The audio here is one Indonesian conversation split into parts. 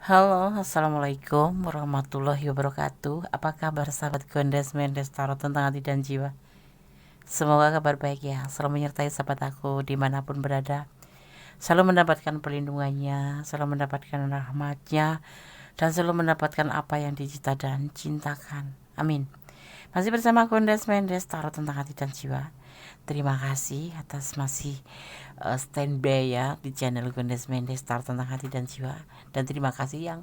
Halo, assalamualaikum warahmatullahi wabarakatuh. Apa kabar sahabat Gondes Mendes Tarot tentang hati dan jiwa? Semoga kabar baik ya, selalu menyertai sahabat aku dimanapun berada. Selalu mendapatkan perlindungannya, selalu mendapatkan rahmatnya, dan selalu mendapatkan apa yang dicita dan cintakan. Amin. Masih bersama Gondes Mendes Tarot tentang hati dan jiwa. Terima kasih atas masih standby ya di channel Gondes Mendes Tarot tentang hati dan jiwa. Dan terima kasih yang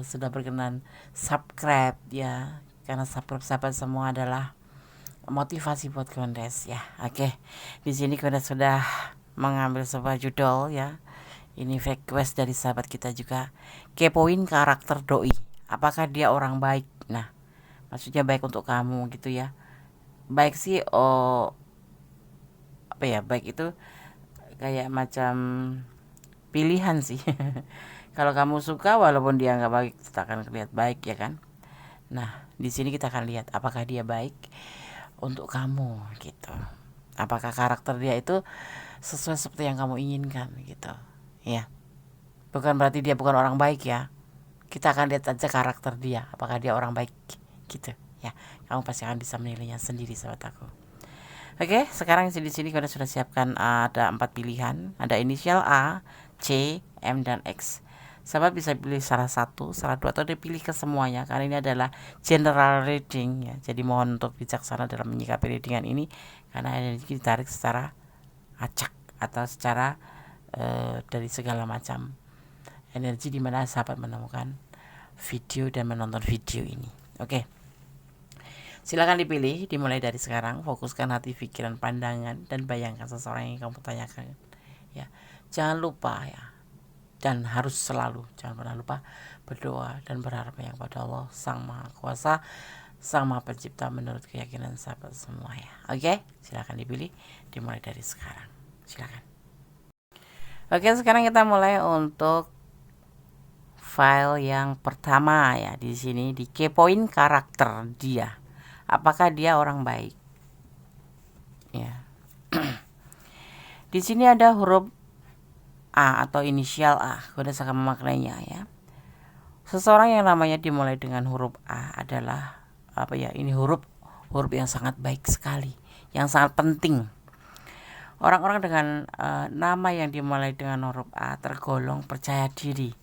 sudah berkenan subscribe ya. Karena subscribe sahabat semua adalah motivasi buat Gondes ya. Oke, di sini Gondes sudah mengambil sebuah judul ya. Ini request dari sahabat kita juga. Kepoin karakter doi. Apakah dia orang baik? Nah, maksudnya baik untuk kamu gitu ya. Baik sih, apa ya, baik itu kayak macam pilihan sih. Kalau kamu suka walaupun dia nggak baik, kita akan lihat baik ya kan. Nah, di sini kita akan lihat apakah dia baik untuk kamu gitu. Apakah karakter dia itu sesuai seperti yang kamu inginkan gitu. Ya. Bukan berarti dia bukan orang baik ya. Kita akan lihat aja karakter dia, apakah dia orang baik gitu ya. Kamu pasti akan bisa menilainya sendiri sahabat aku. Oke, sekarang di sini kita sudah siapkan ada 4 pilihan, ada inisial A, C, M dan X. Sahabat bisa pilih salah satu, salah dua atau dipilih ke semuanya karena ini adalah general reading ya. Jadi mohon untuk bijaksana dalam menyikapi readingan ini karena energi ditarik secara acak atau secara dari segala macam energi di mana sahabat menemukan video dan menonton video ini. Oke. Silakan dipilih, dimulai dari sekarang. Fokuskan hati, pikiran, pandangan, dan bayangkan seseorang yang kamu tanyakan. Ya, jangan lupa ya, dan harus selalu jangan pernah lupa berdoa dan berharap yang pada Allah Sang Maha Kuasa, Sang Maha Pencipta menurut keyakinan sahabat semua ya. Oke, silakan dipilih, dimulai dari sekarang. Silakan. Oke, sekarang kita mulai untuk file yang pertama ya. Di sini dikepoin karakter dia. Apakah dia orang baik? Ya. Di sini ada huruf A atau inisial A. Udah saya memaknainya ya. Seseorang yang namanya dimulai dengan huruf A adalah apa ya? Ini huruf yang sangat baik sekali, yang sangat penting. Orang-orang dengan nama yang dimulai dengan huruf A tergolong percaya diri.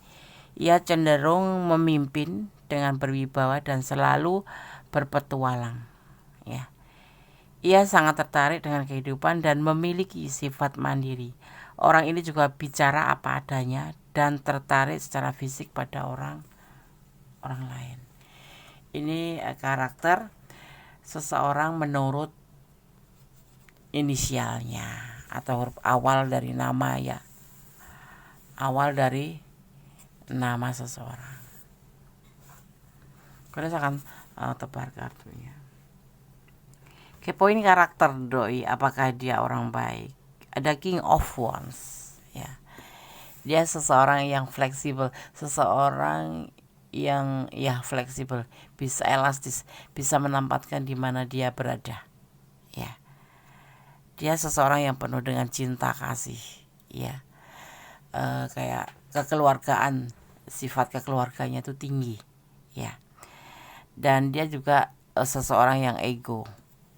Ia cenderung memimpin dengan berwibawa dan selalu berpetualang. Ya. Ia sangat tertarik dengan kehidupan dan memiliki sifat mandiri. Orang ini juga bicara apa adanya dan tertarik secara fisik pada orang lain. Ini karakter seseorang menurut inisialnya atau huruf awal dari nama ya. Awal dari nama seseorang. Kita akan tebar kartunya. Kepoin karakter doi, apakah dia orang baik? Ada King of Wands ya. Dia seseorang yang fleksibel, seseorang yang ya fleksibel, bisa elastis, bisa menempatkan di mana dia berada. Ya. Dia seseorang yang penuh dengan cinta kasih, ya. Kayak kekeluargaan, sifat kekeluarganya itu tinggi, ya. Dan dia juga seseorang yang ego,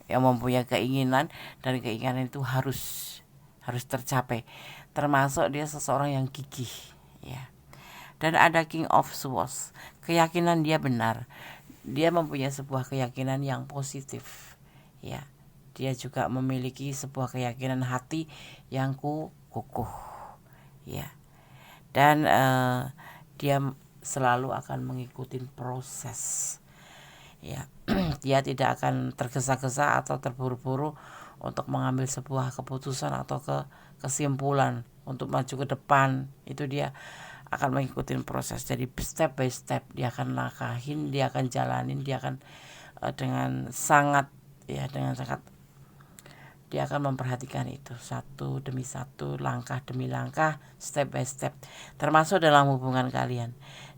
yang mempunyai keinginan dan keinginan itu harus tercapai. Termasuk dia seseorang yang gigih ya. Dan ada King of Swords. Keyakinan dia benar. Dia mempunyai sebuah keyakinan yang positif ya. Dia juga memiliki sebuah keyakinan hati yang kukuh ya. Dan dia selalu akan mengikuti proses ya. Dia tidak akan tergesa-gesa atau terburu-buru untuk mengambil sebuah keputusan atau kesimpulan untuk maju ke depan. Itu dia akan mengikuti proses, jadi step by step dia akan lakahin, dia akan jalanin, dia akan dengan sangat dia akan memperhatikan itu satu demi satu, langkah demi langkah, step by step, termasuk dalam hubungan kalian.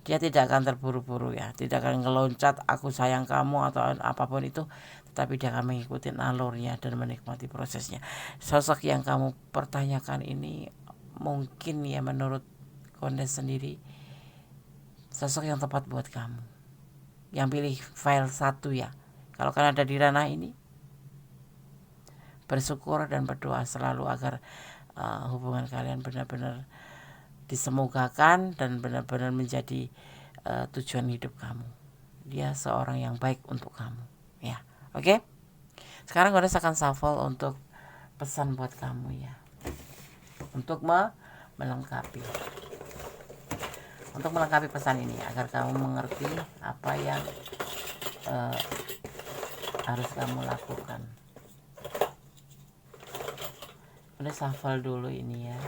Dia tidak akan terburu-buru ya, tidak akan ngeloncat aku sayang kamu atau apapun itu, tetapi dia akan mengikuti alurnya dan menikmati prosesnya. Sosok yang kamu pertanyakan ini mungkin ya menurut Kondes sendiri sosok yang tepat buat kamu. Yang pilih file 1 ya. Kalau kalian ada di ranah ini, bersyukur dan berdoa selalu agar hubungan kalian benar-benar disemogakan dan benar-benar menjadi tujuan hidup kamu. Dia seorang yang baik untuk kamu, ya. Oke. Sekarang gue akan shuffle untuk pesan buat kamu ya. Untuk melengkapi pesan ini agar kamu mengerti apa yang harus kamu lakukan. Udah shuffle dulu ini ya.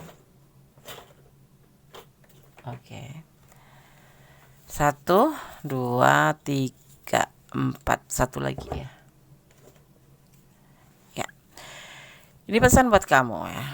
Oke. 1, 2, 3, 4. Satu lagi ya. Ya. Ini pesan buat kamu ya.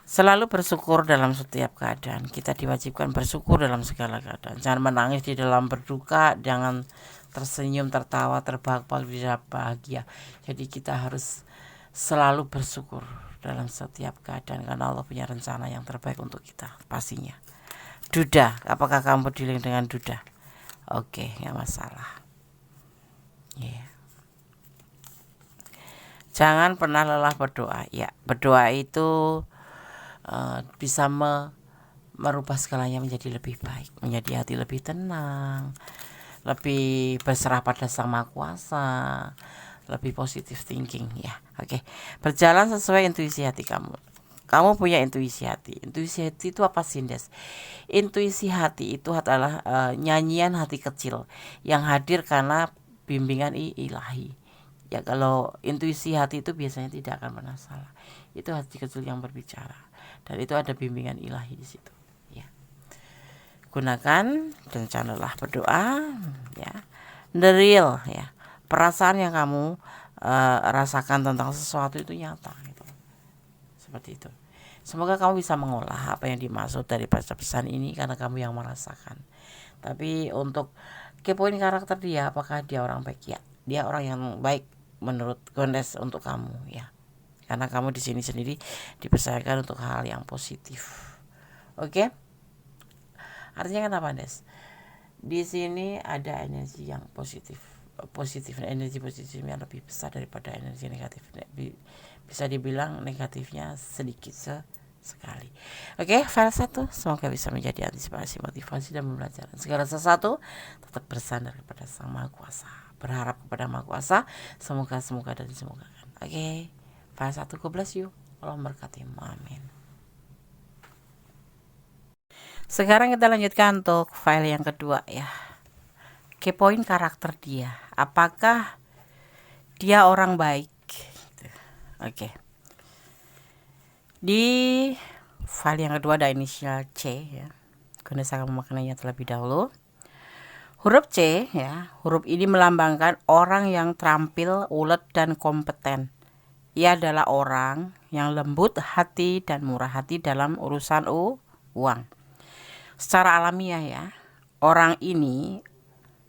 Selalu bersyukur dalam setiap keadaan. Kita diwajibkan bersyukur dalam segala keadaan. Jangan menangis di dalam berduka, jangan tersenyum, tertawa, terbahak-bahak, bisa bahagia. Jadi kita harus selalu bersyukur dalam setiap keadaan karena Allah punya rencana yang terbaik untuk kita pastinya. Duda, apakah kamu dealing dengan duda? Oke, nggak masalah. Yeah. Jangan pernah lelah berdoa. Ya, berdoa itu bisa merubah segalanya menjadi lebih baik, menjadi hati lebih tenang, lebih berserah pada Sang Maha Kuasa, lebih positive thinking ya. Oke. Berjalan sesuai intuisi hati kamu. Kamu punya intuisi hati. Intuisi hati itu apa sih, Des? Intuisi hati itu adalah nyanyian hati kecil yang hadir karena bimbingan ilahi. Ya, kalau intuisi hati itu biasanya tidak akan pernah salah. Itu hati kecil yang berbicara. Dan itu ada bimbingan ilahi di situ ya. Gunakan dan jangan lelah berdoa ya. The real ya. Perasaan yang kamu rasakan tentang sesuatu itu nyata gitu. Seperti itu. Semoga kamu bisa mengolah apa yang dimaksud dari pesan ini karena kamu yang merasakan. Tapi untuk kepoin karakter dia, apakah dia orang baik? Ya, dia orang yang baik menurut Gondes untuk kamu ya. Karena kamu di sini sendiri dipercayakan untuk hal yang positif. Oke? Artinya kenapa, Des? Di sini ada energi yang positif, energi positifnya lebih besar daripada energi negatif. Bisa dibilang negatifnya sedikit sekali. Oke, file 1 semoga bisa menjadi antisipasi, motivasi dan pembelajaran. Segala sesuatu tetap bersandar kepada Sang Maha Kuasa. Berharap kepada Maha Kuasa, semoga dan semoga. Oke. File 1, God bless you. Allah memberkati. Amin. Sekarang kita lanjutkan untuk file yang kedua ya. Kepoin karakter dia. Apakah dia orang baik? Oke. Di file yang kedua ada inisial C ya. Guna saya memaknainya terlebih dahulu. Huruf C ya. Huruf ini melambangkan orang yang terampil, ulet dan kompeten. Ia adalah orang yang lembut hati dan murah hati dalam urusan uang. Secara alamiah ya, orang ini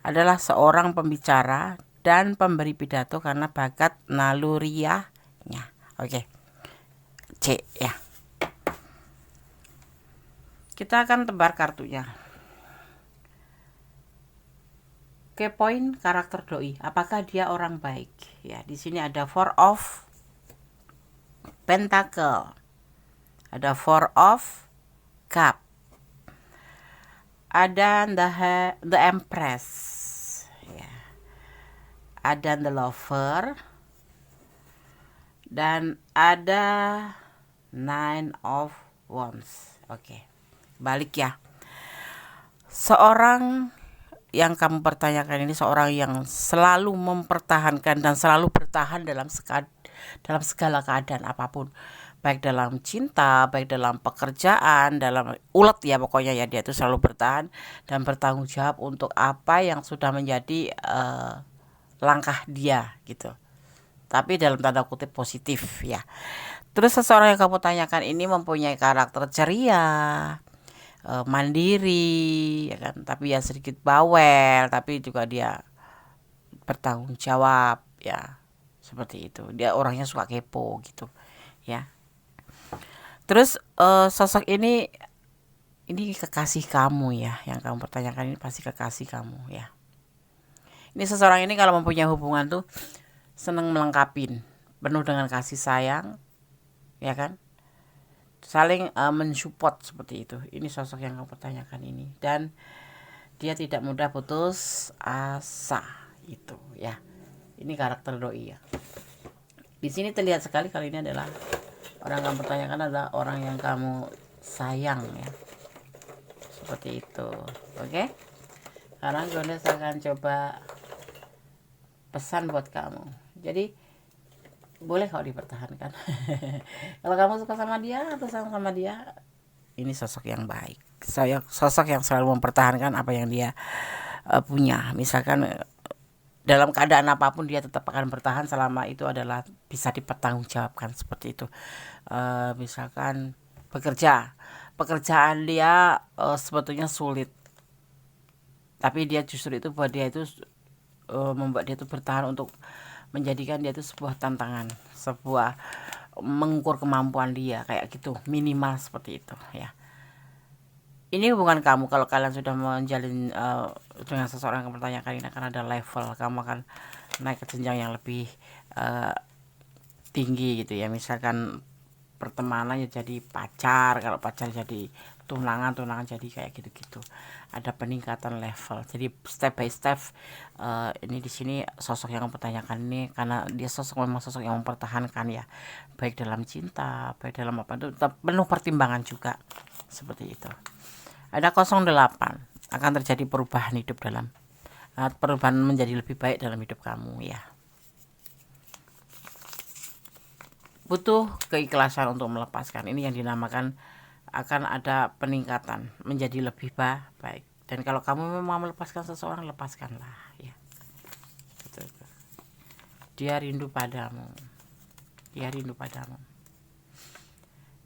adalah seorang pembicara dan pemberi pidato karena bakat naluriahnya. Oke. C ya. Kita akan tebar kartunya. Kepoin karakter doi. Apakah dia orang baik? Ya, di sini ada 4 of Pentacle, ada 4 of Cup, ada the Empress, ya. Ada the Lover, dan ada 9 of Wands. Oke, balik ya. Seorang yang kamu pertanyakan ini seorang yang selalu mempertahankan dan selalu bertahan dalam segala keadaan apapun, baik dalam cinta, baik dalam pekerjaan, dalam ulet ya pokoknya ya, dia itu selalu bertahan dan bertanggung jawab untuk apa yang sudah menjadi langkah dia gitu, tapi dalam tanda kutip positif ya. Terus seseorang yang kamu tanyakan ini mempunyai karakter ceria, mandiri ya kan, tapi ya sedikit bawel, tapi juga dia bertanggung jawab ya. Seperti itu. Dia orangnya suka kepo gitu ya. Terus sosok ini kekasih kamu ya, yang kamu pertanyakan ini pasti kekasih kamu ya. Ini seseorang ini kalau mempunyai hubungan tuh seneng melengkapin, penuh dengan kasih sayang, ya kan? Saling mensupport seperti itu. Ini sosok yang kamu pertanyakan ini, dan dia tidak mudah putus asa itu ya. Ini karakter doi ya. Di sini terlihat sekali kali ini adalah orang yang kamu pertanyakan adalah orang yang kamu sayang ya. Seperti itu. Oke? Sekarang Gones akan coba pesan buat kamu. Jadi boleh kok dipertahankan. Kalau kamu suka sama dia atau sama dia, ini sosok yang baik. Sosok yang selalu mempertahankan apa yang dia punya. Misalkan dalam keadaan apapun dia tetap akan bertahan selama itu adalah bisa dipertanggungjawabkan seperti itu. Misalkan pekerjaan dia sebetulnya sulit, tapi dia justru itu buat dia itu membuat dia itu bertahan untuk menjadikan dia itu sebuah tantangan, sebuah mengukur kemampuan dia kayak gitu, minimal seperti itu ya. Ini hubungan kamu kalau kalian sudah menjalin dengan seseorang yang bertanyakan ini akan ada level, kamu akan naik ke jenjang yang lebih tinggi gitu ya. Misalkan pertemanan ya jadi pacar, kalau pacar jadi tunangan jadi kayak gitu-gitu. Ada peningkatan level. Jadi step by step ini di sini sosok yang mempertanyakan ini karena dia memang sosok yang mempertahankan ya. Baik dalam cinta, baik dalam apa itu tetap penuh pertimbangan juga. Seperti itu. Ada 08 akan terjadi perubahan hidup perubahan menjadi lebih baik dalam hidup kamu ya. Butuh keikhlasan untuk melepaskan. Ini yang dinamakan akan ada peningkatan menjadi lebih baik. Dan kalau kamu memang melepaskan seseorang, lepaskanlah ya. Dia rindu padamu.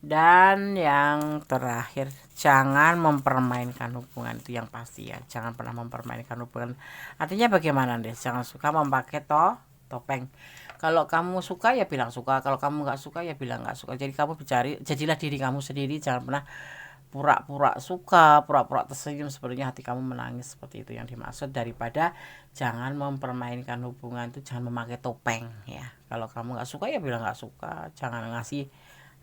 Dan yang terakhir, jangan mempermainkan hubungan, itu yang pasti ya. Jangan pernah mempermainkan hubungan. Artinya bagaimana deh? Jangan suka memakai topeng. Kalau kamu suka ya bilang suka, kalau kamu nggak suka ya bilang nggak suka. Jadi kamu jadilah diri kamu sendiri. Jangan pernah pura-pura suka, pura-pura tersenyum, sebenarnya hati kamu menangis. Seperti itu yang dimaksud. Daripada jangan mempermainkan hubungan, itu jangan memakai topeng ya. Kalau kamu nggak suka ya bilang nggak suka. Jangan ngasih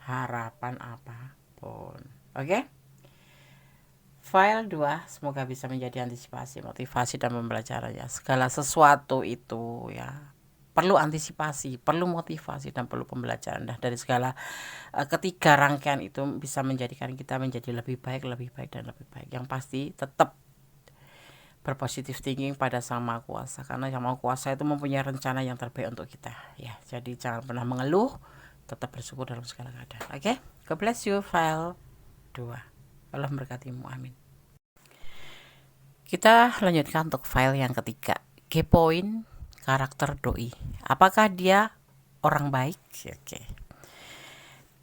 harapan apapun. Oke? File 2 semoga bisa menjadi antisipasi, motivasi, dan pembelajarannya. Segala sesuatu itu ya perlu antisipasi, perlu motivasi, dan perlu pembelajaran. Nah, dari segala ketiga rangkaian itu bisa menjadikan kita menjadi lebih baik, dan lebih baik. Yang pasti tetap berpositif thinking pada Sang Maha Kuasa, karena Sang Maha Kuasa itu mempunyai rencana yang terbaik untuk kita ya. Jadi jangan pernah mengeluh, tetap bersyukur dalam segala keadaan. Oke? God bless you. File 2. Allah memberkatimu. Amin. Kita lanjutkan untuk file yang ketiga. Key point karakter doi. Apakah dia orang baik? Oke.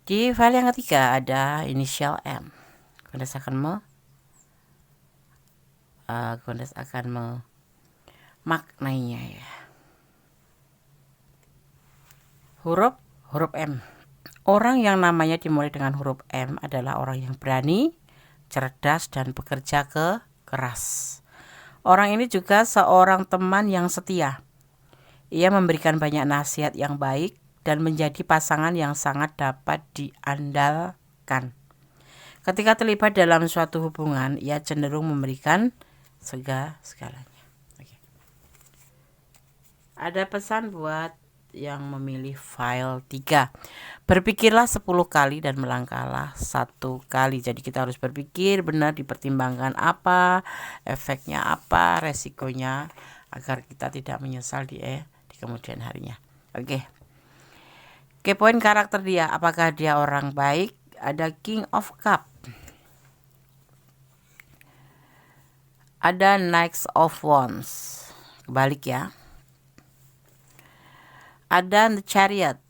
Di file yang ketiga ada inisial M. Gondes akan memaknainya ya. Huruf M. Orang yang namanya dimulai dengan huruf M adalah orang yang berani, cerdas, dan bekerja keras. Orang ini juga seorang teman yang setia. Ia memberikan banyak nasihat yang baik dan menjadi pasangan yang sangat dapat diandalkan. Ketika terlibat dalam suatu hubungan, ia cenderung memberikan segalanya. Oke. Ada pesan buat yang memilih file 3. Berpikirlah 10 kali dan melangkahlah 1 kali. Jadi kita harus berpikir benar, dipertimbangkan apa, efeknya apa, resikonya, agar kita tidak menyesal di kemudian harinya. Oke. Oke, poin karakter dia. Apakah dia orang baik? Ada King of Cup. Ada Knights of Wands. Kebalik ya. Ada The Chariot.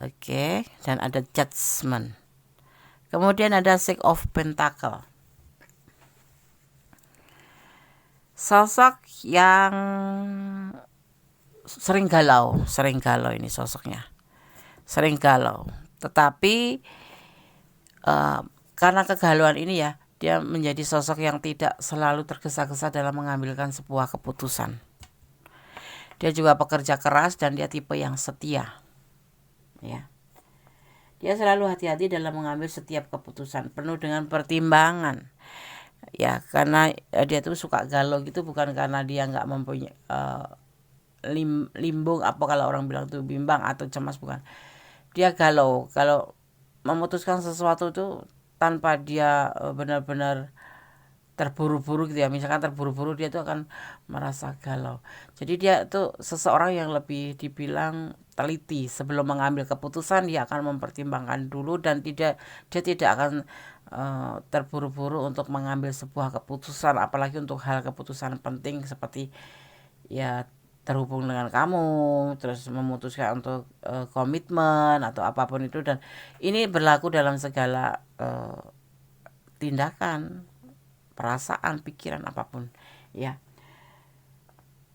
Oke. Dan ada Judgment. Kemudian ada Six of Pentacle. Sosok yang sering galau ini sosoknya. Sering galau. Tetapi karena kegalauan ini ya, dia menjadi sosok yang tidak selalu tergesa-gesa dalam mengambilkan sebuah keputusan. Dia juga pekerja keras dan dia tipe yang setia. Ya. Dia selalu hati-hati dalam mengambil setiap keputusan, penuh dengan pertimbangan. Ya, karena dia tuh suka galau gitu, bukan karena dia nggak mempunyai limbung apa kalau orang bilang tuh bimbang atau cemas, bukan. Dia galau kalau memutuskan sesuatu tuh tanpa dia benar-benar terburu-buru gitu ya. Misalkan terburu-buru, dia tuh akan merasa galau. Jadi dia tuh seseorang yang lebih dibilang teliti. Sebelum mengambil keputusan, dia akan mempertimbangkan dulu dan dia tidak akan terburu-buru untuk mengambil sebuah keputusan, apalagi untuk hal keputusan penting seperti ya terhubung dengan kamu, terus memutuskan untuk komitmen atau apapun itu. Dan ini berlaku dalam segala tindakan, perasaan, pikiran, apapun ya.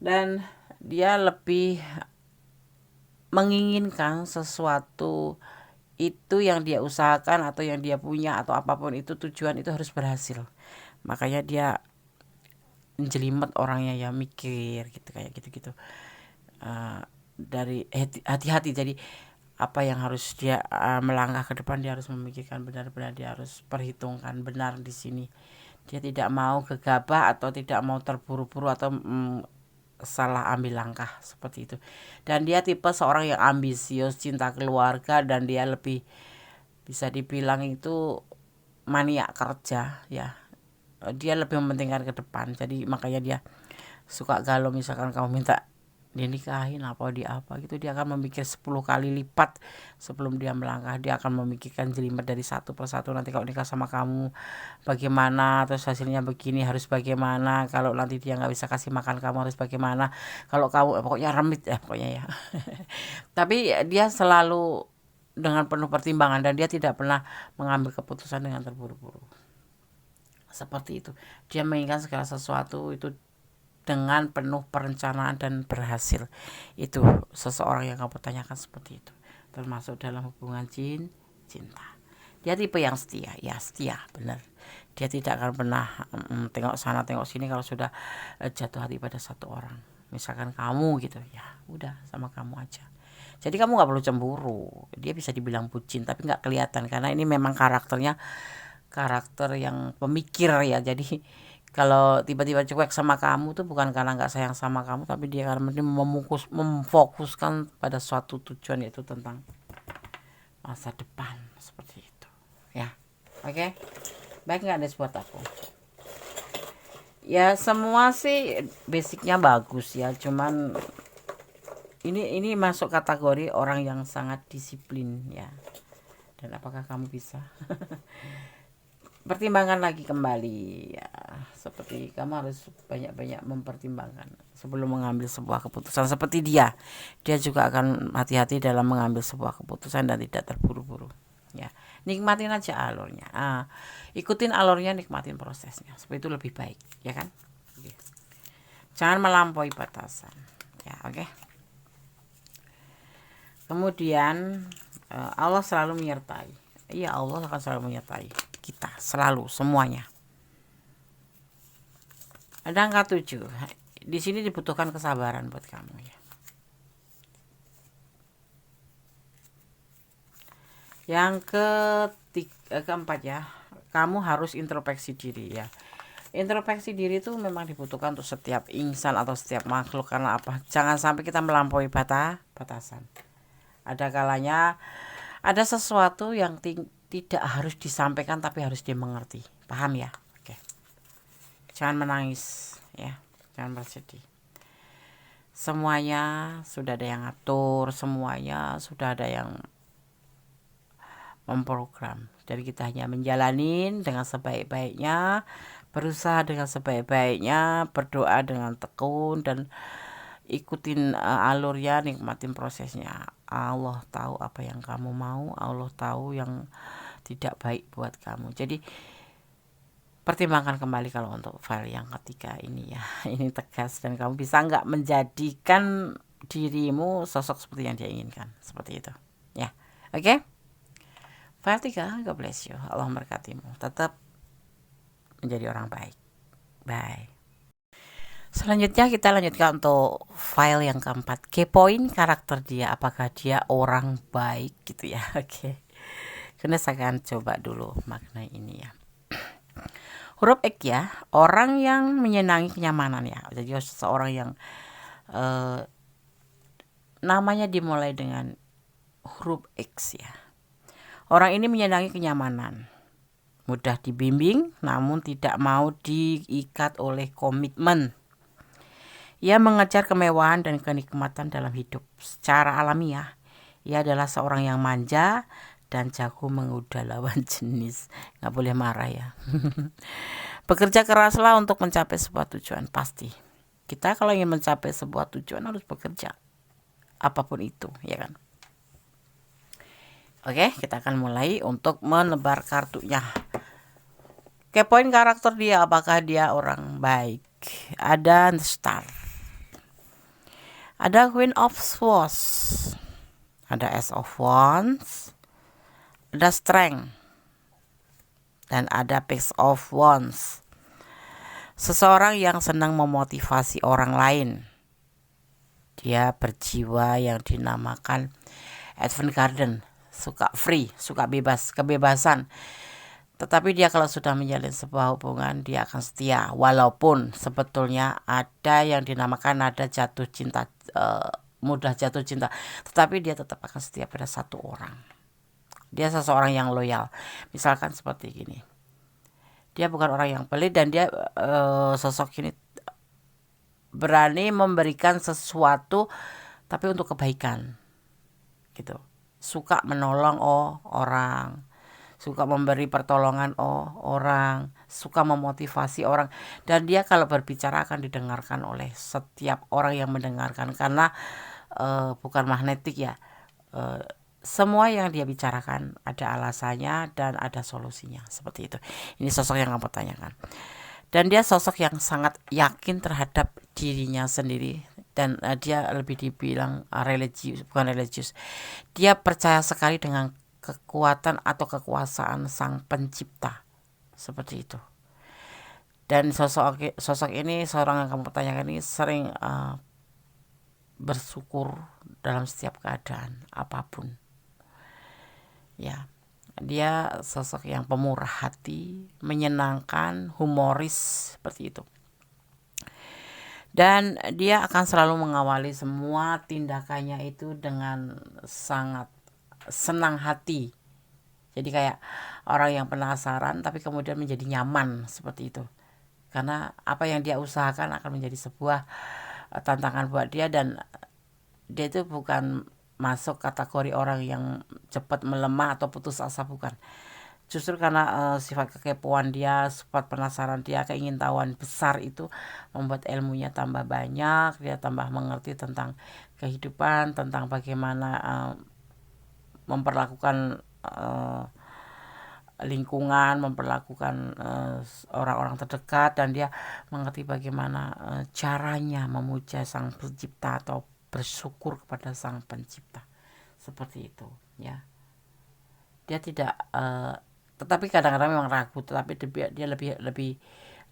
Dan dia lebih menginginkan sesuatu itu yang dia usahakan atau yang dia punya atau apapun itu, tujuan itu harus berhasil. Makanya dia jelimet orangnya ya, mikir gitu, kayak gitu-gitu. Dari hati-hati. Jadi apa yang harus dia melangkah ke depan, dia harus memikirkan benar-benar, dia harus perhitungkan benar di sini. Dia tidak mau gegabah atau tidak mau terburu-buru atau salah ambil langkah seperti itu. Dan dia tipe seorang yang ambisius, cinta keluarga, dan dia lebih bisa dibilang itu maniak kerja ya. Dia lebih mementingkan ke depan. Jadi makanya dia suka galau misalkan kamu minta dinikahin apa gitu, dia akan memikir 10 kali lipat sebelum dia melangkah. Dia akan memikirkan jelimet dari satu persatu. Nanti kalau nikah sama kamu bagaimana, terus hasilnya begini harus bagaimana, kalau nanti dia nggak bisa kasih makan kamu harus bagaimana, kalau kamu pokoknya remit ya pokoknya ya. Tapi dia selalu dengan penuh pertimbangan dan dia tidak pernah mengambil keputusan dengan terburu-buru. Seperti itu. Dia menginginkan segala sesuatu itu dengan penuh perencanaan dan berhasil. Itu seseorang yang kamu tanyakan seperti itu, termasuk dalam hubungan cinta. Dia tipe yang setia, ya setia, benar. Dia tidak akan pernah tengok sana tengok sini kalau sudah jatuh hati pada satu orang. Misalkan kamu gitu, ya udah sama kamu aja. Jadi kamu nggak perlu cemburu. Dia bisa dibilang bucin tapi nggak kelihatan karena ini memang karakternya karakter yang pemikir ya. Jadi kalau tiba-tiba cuek sama kamu tuh bukan karena nggak sayang sama kamu, tapi dia karena memfokuskan pada suatu tujuan, yaitu tentang masa depan seperti itu ya. Oke, baik, nggak ada buat aku ya. Semua sih basicnya bagus ya, cuman ini masuk kategori orang yang sangat disiplin ya. Dan apakah kamu bisa pertimbangkan lagi kembali ya, seperti kamu harus banyak-banyak mempertimbangkan sebelum mengambil sebuah keputusan. Seperti dia juga akan hati-hati dalam mengambil sebuah keputusan dan tidak terburu-buru ya. Nikmatin aja alurnya, ikutin alurnya, nikmatin prosesnya, seperti itu lebih baik ya kan. Oke. Jangan melampaui batasan ya. Oke. Kemudian Allah selalu menyertai. Iya, Allah akan selalu menyertai kita, selalu, semuanya. Ada angka 7. Di sini dibutuhkan kesabaran buat kamu ya. Yang keempat ya, kamu harus introspeksi diri ya. Introspeksi diri itu memang dibutuhkan untuk setiap insan atau setiap makhluk. Karena apa? Jangan sampai kita melampaui batasan. Ada kalanya ada sesuatu yang tidak harus disampaikan tapi harus dimengerti. Paham ya? Oke. Jangan menangis ya, jangan bersedih. Semuanya sudah ada yang atur, semuanya sudah ada yang memprogram. Jadi kita hanya menjalanin dengan sebaik-baiknya, berusaha dengan sebaik-baiknya, berdoa dengan tekun, dan ikutin alurnya, nikmatin prosesnya. Allah tahu apa yang kamu mau, Allah tahu yang tidak baik buat kamu. Jadi pertimbangkan kembali kalau untuk file yang ketiga ini ya. Ini tegas dan kamu bisa nggak menjadikan dirimu sosok seperti yang dia inginkan, seperti itu ya. Oke. File 3, God bless you. Allah memberkatimu. Tetap menjadi orang baik. Bye. Selanjutnya kita lanjutkan untuk file yang keempat. Kepoin karakter dia. Apakah dia orang baik gitu ya. Oke. Kemudian saya akan coba dulu makna ini ya. Huruf X ya. Orang yang menyenangi kenyamanan ya. Jadi seseorang yang namanya dimulai dengan huruf X ya. Orang ini menyenangi kenyamanan, mudah dibimbing namun tidak mau diikat oleh komitmen. Ia mengejar kemewahan dan kenikmatan dalam hidup. Secara alamiah, ia adalah seorang yang manja dan jago menggoda lawan jenis. Nggak boleh marah ya. Bekerja keraslah untuk mencapai sebuah tujuan pasti. Kita kalau ingin mencapai sebuah tujuan harus bekerja, apapun itu, ya kan? Oke, kita akan mulai untuk menebar kartunya. Kepoin karakter dia, apakah dia orang baik. Ada Star, ada Queen of Swords, ada Ace of Wands, ada Strength, dan ada Page of Wands. Seseorang yang senang memotivasi orang lain. Dia berjiwa yang dinamakan Advent Garden. Suka free, suka bebas, kebebasan. Tetapi dia kalau sudah menjalin sebuah hubungan, dia akan setia. Walaupun sebetulnya ada yang dinamakan ada jatuh cinta, mudah jatuh cinta. Tetapi dia tetap akan setia pada satu orang. Dia seseorang yang loyal. Misalkan seperti gini. Dia bukan orang yang pelit dan dia sosok ini berani memberikan sesuatu tapi untuk kebaikan. Gitu. Suka menolong orang, suka memberi pertolongan orang, suka memotivasi orang, dan dia kalau berbicara akan didengarkan oleh setiap orang yang mendengarkan karena bukan magnetik ya. Semua yang dia bicarakan ada alasannya dan ada solusinya, seperti itu. Ini sosok yang kamu tanyakan. Dan dia sosok yang sangat yakin terhadap dirinya sendiri. Dan dia lebih dibilang religius, bukan religius. Dia percaya sekali dengan kekuatan atau kekuasaan sang pencipta, seperti itu. Dan sosok ini, seorang yang kamu pertanyakan ini sering bersyukur dalam setiap keadaan apapun. Ya, dia sosok yang pemurah hati, menyenangkan, humoris, seperti itu. Dan dia akan selalu mengawali semua tindakannya itu dengan sangat senang hati. Jadi kayak orang yang penasaran tapi kemudian menjadi nyaman, seperti itu. Karena apa yang dia usahakan akan menjadi sebuah tantangan buat dia, dan dia itu bukan masuk kategori orang yang cepat melemah atau putus asa, bukan. Justru karena sifat kekepoan dia, sifat penasaran dia, keingintahuan besar itu membuat ilmunya tambah banyak. Dia tambah mengerti tentang kehidupan, tentang bagaimana memperlakukan lingkungan, memperlakukan orang-orang terdekat, dan dia mengerti bagaimana caranya memuja sang pencipta atau bersyukur kepada sang pencipta, seperti itu ya. Dia tidak tetapi kadang-kadang memang ragu, tetapi dia lebih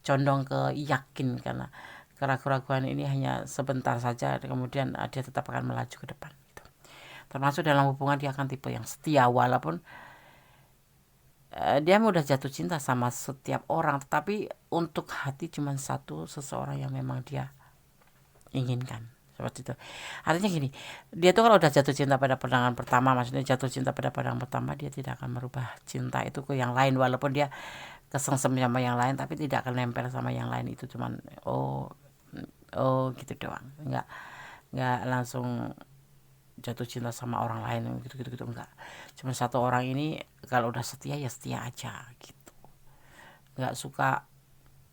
condong ke yakin, karena keraguan-keraguan ini hanya sebentar saja, kemudian dia tetap akan melaju ke depan gitu. Termasuk dalam hubungan dia akan tipe yang setia, walaupun dia mudah jatuh cinta sama setiap orang, tetapi untuk hati cuma satu, seseorang yang memang dia inginkan, seperti itu. Artinya gini, dia tuh kalau udah jatuh cinta pada pandangan pertama, maksudnya jatuh cinta pada pandangan pertama, dia tidak akan merubah cinta itu ke yang lain, walaupun dia kesengsem sama yang lain, tapi tidak akan nempel sama yang lain. Itu cuman gitu doang, nggak langsung jatuh cinta sama orang lain gitu enggak. Cuma satu orang ini kalau udah setia ya setia aja gitu, nggak suka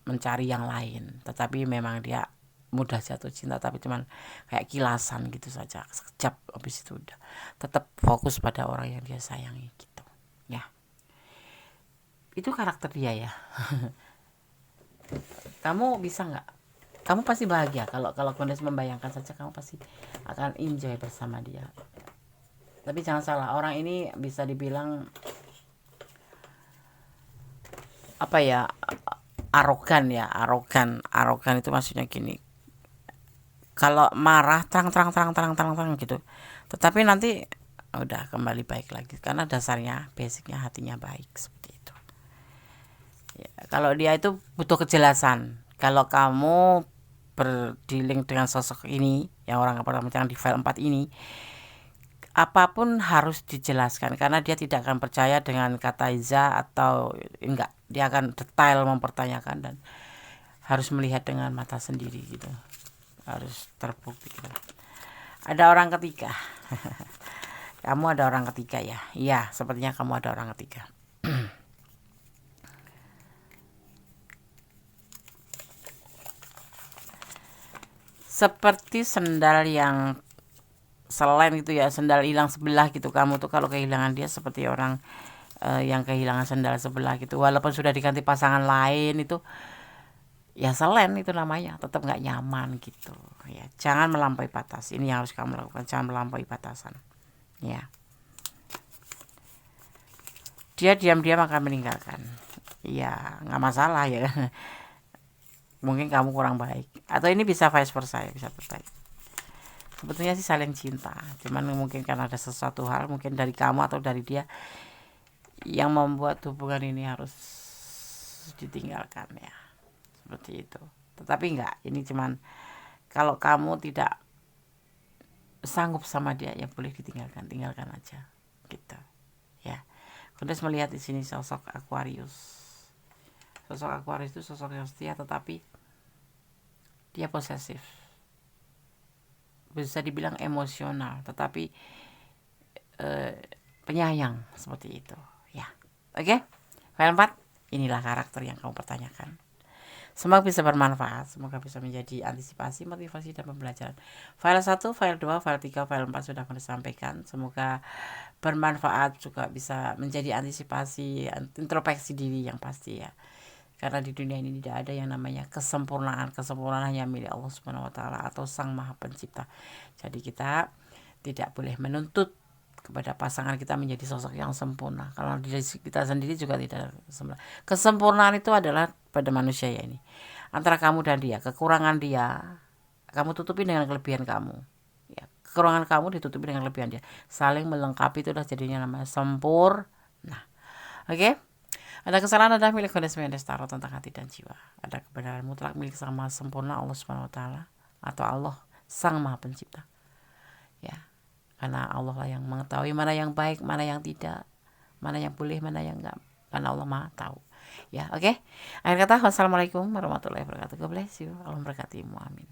mencari yang lain. Tetapi memang dia mudah jatuh cinta, tapi cuman kayak kilasan gitu saja, sekejap habis itu udah. Tetap fokus pada orang yang dia sayangi gitu ya. Itu karakter dia ya. Kamu bisa nggak? Kamu pasti bahagia kalau Kondes membayangkan saja, kamu pasti akan enjoy bersama dia. Tapi jangan salah, orang ini bisa dibilang apa ya, arogan ya, arogan itu maksudnya gini, kalau marah terang gitu, tetapi nanti udah kembali baik lagi karena dasarnya basicnya hatinya baik seperti itu ya. Kalau dia itu butuh kejelasan, kalau kamu berdealing dengan sosok ini yang orang pertama yang di file 4 ini, apapun harus dijelaskan karena dia tidak akan percaya dengan kata Iza atau enggak, dia akan detail mempertanyakan dan harus melihat dengan mata sendiri gitu, harus terbukti gitu. Ada orang ketiga. Kamu ada orang ketiga ya? Iya, sepertinya kamu ada orang ketiga. Seperti sendal yang selain itu ya, sendal hilang sebelah gitu. Kamu tuh kalau kehilangan dia seperti orang yang kehilangan sendal sebelah gitu. Walaupun sudah diganti pasangan lain itu, ya selain itu namanya, tetap nggak nyaman gitu ya. Jangan melampaui batas, ini yang harus kamu lakukan, jangan melampaui batasan ya. Dia diam-diam akan meninggalkan ya, nggak masalah ya. Mungkin kamu kurang baik atau ini bisa vice versa ya, bisa terbaik. Sebetulnya sih saling cinta, cuman mungkin karena ada sesuatu hal mungkin dari kamu atau dari dia yang membuat hubungan ini harus ditinggalkan ya, seperti itu. Tetapi enggak, ini cuman kalau kamu tidak sanggup sama dia ya boleh ditinggalkan, tinggalkan aja gitu ya. Kemudian melihat di sini sosok Aquarius. Sosok Aquarius itu sosok yang setia tetapi dia posesif, bisa dibilang emosional, tetapi penyayang seperti itu ya. Oke, file 4 inilah karakter yang kamu pertanyakan. Semoga bisa bermanfaat, semoga bisa menjadi antisipasi, motivasi, dan pembelajaran. File 1, file 2, file 3, file 4 sudah kami sampaikan. Semoga bermanfaat, juga bisa menjadi antisipasi, introspeksi diri yang pasti ya. Karena di dunia ini tidak ada yang namanya kesempurnaan. Kesempurnaan hanya milik Allah Subhanahu wa taala atau Sang Maha Pencipta. Jadi kita tidak boleh menuntut kepada pasangan kita menjadi sosok yang sempurna. Kalau diri kita sendiri juga tidak sempurna. Kesempurnaan itu adalah pada manusia ya ini. Antara kamu dan dia, kekurangan dia kamu tutupi dengan kelebihan kamu. Ya, kekurangan kamu ditutupi dengan kelebihan dia. Saling melengkapi, itu adalah jadinya namanya sempurna. Oke? Ada kesalahan adalah milik Goddess Tarot tentang hati dan jiwa. Ada kebenaran mutlak milik Sang Maha Sempurna Allah Subhanahu wa taala atau Allah Sang Maha Pencipta. Ya. Karena Allah lah yang mengetahui mana yang baik, mana yang tidak, mana yang boleh, mana yang enggak. Karena Allah Maha tahu. Ya, oke. Akhir kata, wassalamualaikum warahmatullahi wabarakatuh. God bless you. Allah memberkatimu. Amin.